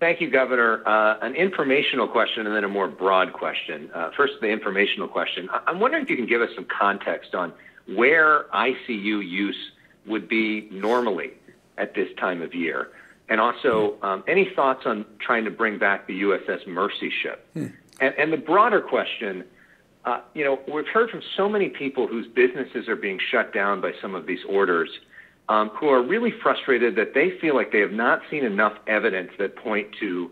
Thank you, Governor. An informational question and then a more broad question. First, the informational question. I'm wondering if you can give us some context on where ICU use would be normally at this time of year. And also, any thoughts on trying to bring back the USS Mercy ship? And the broader question, we've heard from so many people whose businesses are being shut down by some of these orders, who are really frustrated that they feel like they have not seen enough evidence that point to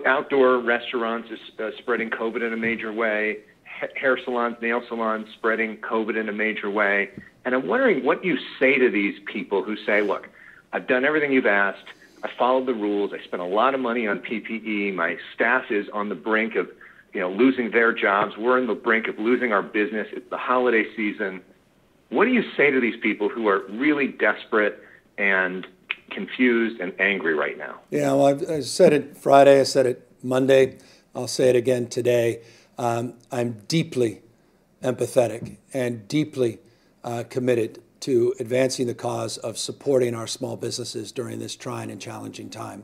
outdoor restaurants spreading COVID in a major way, hair salons, nail salons spreading COVID in a major way. And I'm wondering what you say to these people who say, look, I've done everything you've asked. I followed the rules. I spent a lot of money on PPE. My staff is on the brink of losing their jobs. We're on the brink of losing our business. It's the holiday season. What do you say to these people who are really desperate and confused and angry right now? Yeah, well, I said it Friday. I said it Monday. I'll say it again today. I'm deeply empathetic and deeply committed to advancing the cause of supporting our small businesses during this trying and challenging time.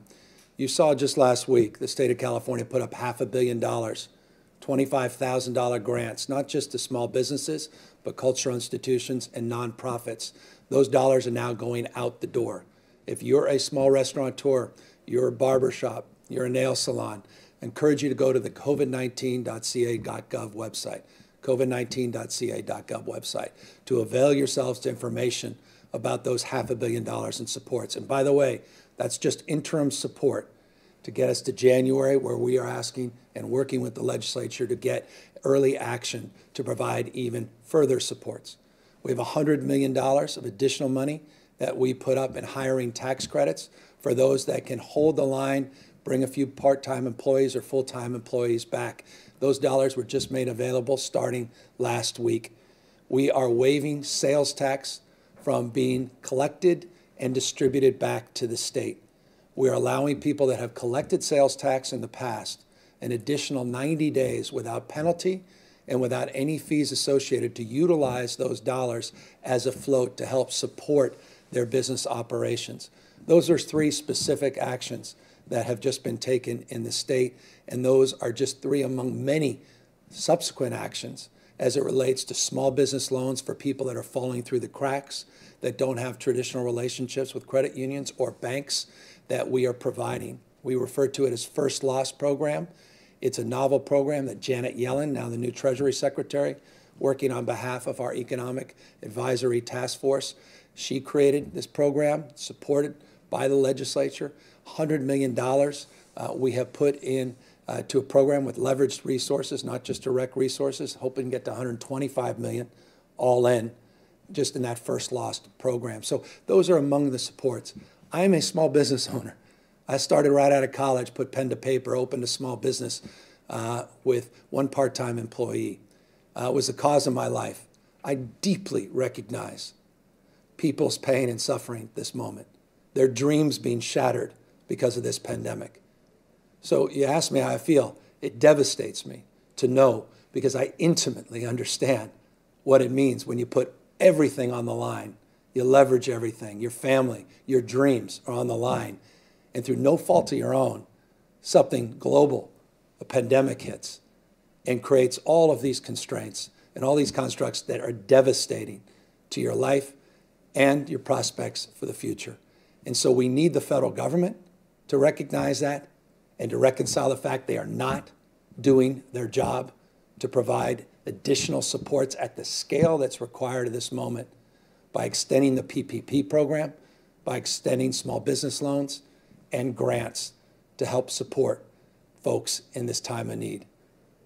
You saw just last week, the state of California put up $500 million, $25,000 grants, not just to small businesses, but cultural institutions and nonprofits. Those dollars are now going out the door. If you're a small restaurateur, you're a barber shop, you're a nail salon, I encourage you to go to the covid19.ca.gov website, covid19.ca.gov website, to avail yourselves to information about those $500 million in supports. And by the way, that's just interim support to get us to January, where we are asking and working with the legislature to get early action to provide even further supports. We have $100 million of additional money that we put up in hiring tax credits for those that can hold the line, bring a few part-time employees or full-time employees back. Those dollars were just made available starting last week. We are waiving sales tax from being collected and distributed back to the state. We are allowing people that have collected sales tax in the past an additional 90 days without penalty and without any fees associated to utilize those dollars as a float to help support their business operations. Those are three specific actions that have just been taken in the state, and those are just three among many subsequent actions as it relates to small business loans for people that are falling through the cracks, that don't have traditional relationships with credit unions or banks, that we are providing. We refer to it as First Loss Program. It's a novel program that Janet Yellen, now the new Treasury Secretary, working on behalf of our Economic Advisory Task Force, she created this program, supported by the legislature. $100 million we have put in to a program with leveraged resources, not just direct resources, hoping to get to $125 million all in, just in that First Loss program. So those are among the supports. I am a small business owner. I started right out of college, put pen to paper, opened a small business with one part-time employee. It was the cause of my life. I deeply recognize people's pain and suffering at this moment, their dreams being shattered because of this pandemic. So you ask me how I feel. It devastates me to know, because I intimately understand what it means when you put everything on the line. You leverage everything. Your family, your dreams are on the line. And through no fault of your own, something global, a pandemic hits and creates all of these constraints and all these constructs that are devastating to your life and your prospects for the future. And so we need the federal government to recognize that and to reconcile the fact they are not doing their job to provide additional supports at the scale that's required at this moment by extending the PPP program, by extending small business loans and grants to help support folks in this time of need.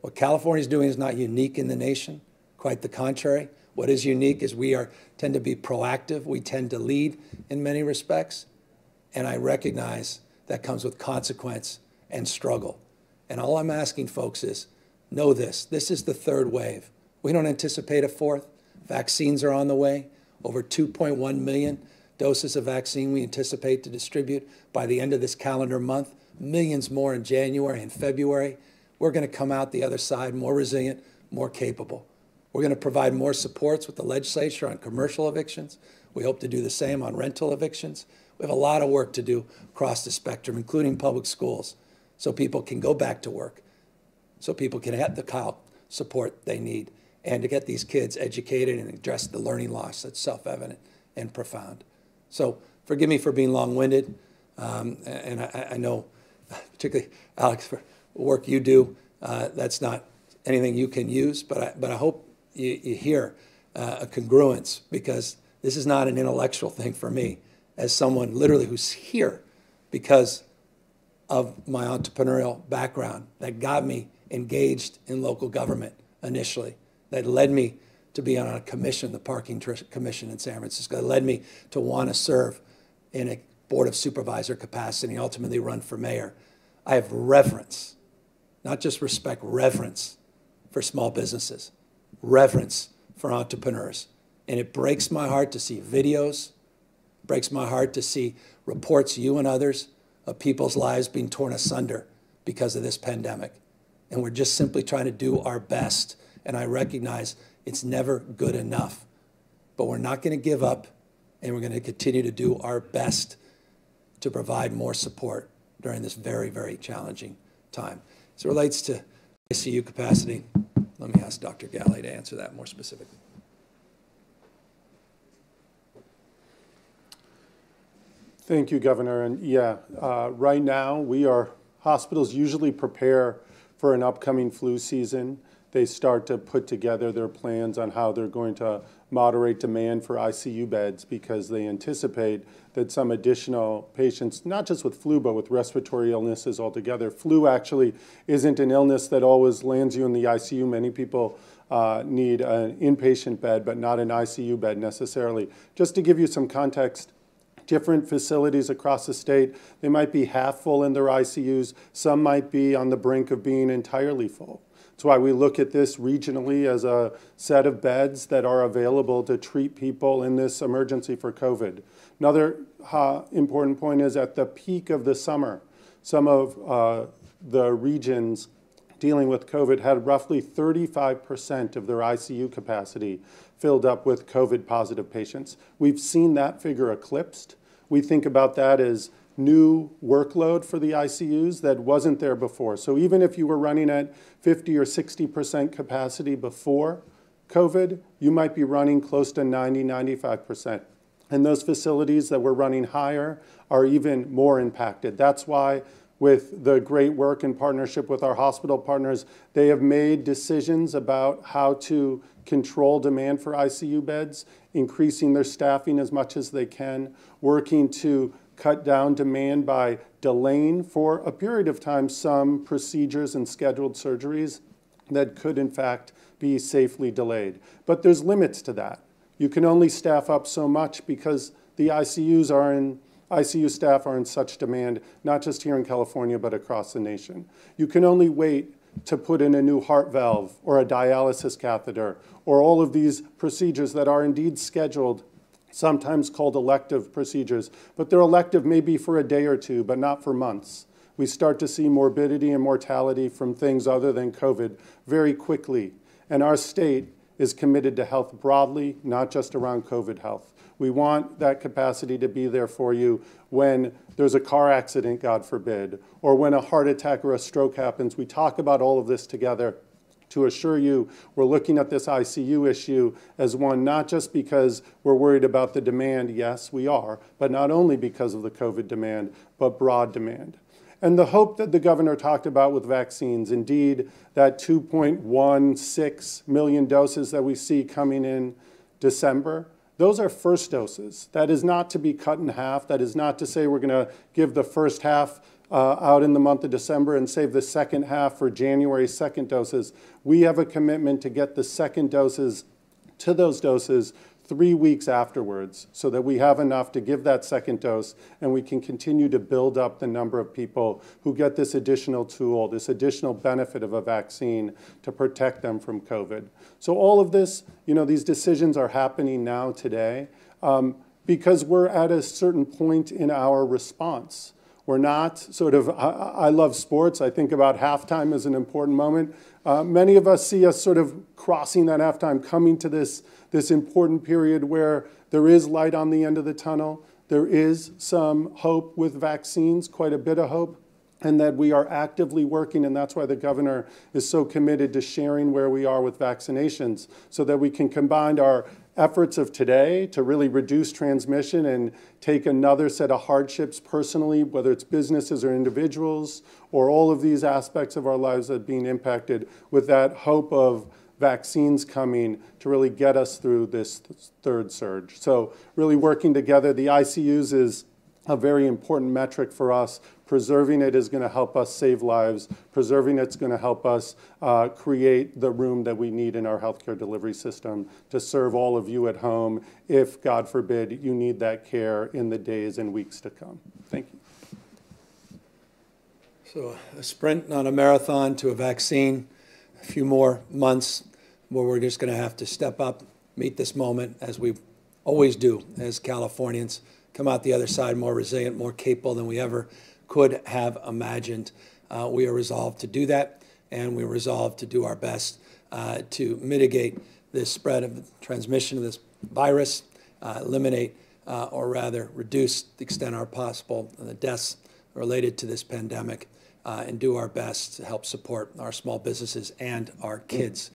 What California is doing is not unique in the nation, quite the contrary. What is unique is we tend to be proactive, we tend to lead in many respects, and I recognize that comes with consequence and struggle. And all I'm asking folks is, know this is the third wave. We don't anticipate a fourth. Vaccines are on the way. Over 2.1 million doses of vaccine we anticipate to distribute by the end of this calendar month, millions more in January and February. We're going to come out the other side more resilient, more capable. We're going to provide more supports with the legislature on commercial evictions. We hope to do the same on rental evictions. We have a lot of work to do across the spectrum, including public schools, so people can go back to work, so people can have the support they need, and to get these kids educated and address the learning loss that's self-evident and profound. So forgive me for being long-winded, and I know, particularly Elex, for work you do, that's not anything you can use, but I hope you hear a congruence, because this is not an intellectual thing for me, as someone literally who's here because of my entrepreneurial background that got me engaged in local government initially, that led me to be on a commission, the parking commission in San Francisco, that led me to want to serve in a board of supervisor capacity and ultimately run for mayor. I have reverence, not just respect, reverence for small businesses, reverence for entrepreneurs. And it breaks my heart to see videos, breaks my heart to see reports, you and others, of people's lives being torn asunder because of this pandemic. And we're just simply trying to do our best. And I recognize it's never good enough. But we're not going to give up, and we're going to continue to do our best to provide more support during this very, very challenging time. As it relates to ICU capacity, let me ask Dr. Ghaly to answer that more specifically. Thank you, Governor. And yeah, right now hospitals usually prepare for an upcoming flu season. They start to put together their plans on how they're going to moderate demand for ICU beds, because they anticipate that some additional patients, not just with flu, but with respiratory illnesses altogether. Flu actually isn't an illness that always lands you in the ICU. Many people need an inpatient bed, but not an ICU bed necessarily. Just to give you some context, different facilities across the state, they might be half full in their ICUs. Some might be on the brink of being entirely full. That's why we look at this regionally as a set of beds that are available to treat people in this emergency for COVID. Another important point is, at the peak of the summer, some of the regions dealing with COVID had roughly 35% of their ICU capacity filled up with COVID-positive patients. We've seen that figure eclipsed. We think about that as new workload for the ICUs that wasn't there before. So even if you were running at 50 or 60% capacity before COVID, you might be running close to 90, 95%. And those facilities that were running higher are even more impacted. That's why, with the great work in partnership with our hospital partners, they have made decisions about how to control demand for ICU beds, increasing their staffing as much as they can, working to cut down demand by delaying for a period of time some procedures and scheduled surgeries that could in fact be safely delayed. But there's limits to that. You can only staff up so much because the ICU staff are in such demand, not just here in California, but across the nation. You can only wait to put in a new heart valve or a dialysis catheter or all of these procedures that are indeed scheduled, sometimes called elective procedures. But they're elective maybe for a day or two, but not for months. We start to see morbidity and mortality from things other than COVID very quickly. And our state is committed to health broadly, not just around COVID health. We want that capacity to be there for you when there's a car accident, God forbid, or when a heart attack or a stroke happens. We talk about all of this together to assure you we're looking at this ICU issue as one, not just because we're worried about the demand, yes, we are, but not only because of the COVID demand, but broad demand. And the hope that the governor talked about with vaccines, indeed, that 2.16 million doses that we see coming in December, those are first doses. That is not to be cut in half. That is not to say we're going to give the first half out in the month of December and save the second half for January second doses. We have a commitment to get the second doses to those doses 3 weeks afterwards so that we have enough to give that second dose and we can continue to build up the number of people who get this additional tool, this additional benefit of a vaccine to protect them from COVID. So all of this, these decisions are happening now today because we're at a certain point in our response. We're not I love sports. I think about halftime as an important moment. Many of us see us sort of crossing that halftime, coming to this important period where there is light on the end of the tunnel. there is some hope with vaccines, quite a bit of hope, and that we are actively working, and that's why the governor is so committed to sharing where we are with vaccinations, so that we can combine our efforts of today to really reduce transmission and take another set of hardships personally, whether it's businesses or individuals, or all of these aspects of our lives that are being impacted, with that hope of vaccines coming to really get us through this third surge. So really working together. The ICUs is a very important metric for us. Preserving it is going to help us save lives. Preserving it's going to help us create the room that we need in our healthcare delivery system to serve all of you at home if, God forbid, you need that care in the days and weeks to come. Thank you. So a sprint, not a marathon, to a vaccine. A few more months where we're just going to have to step up, meet this moment as we always do as Californians, come out the other side more resilient, more capable than we ever could have imagined. We are resolved to do that, and we're resolved to do our best to mitigate this spread of the transmission of this virus, eliminate or rather reduce the extent are possible the deaths related to this pandemic, and do our best to help support our small businesses and our kids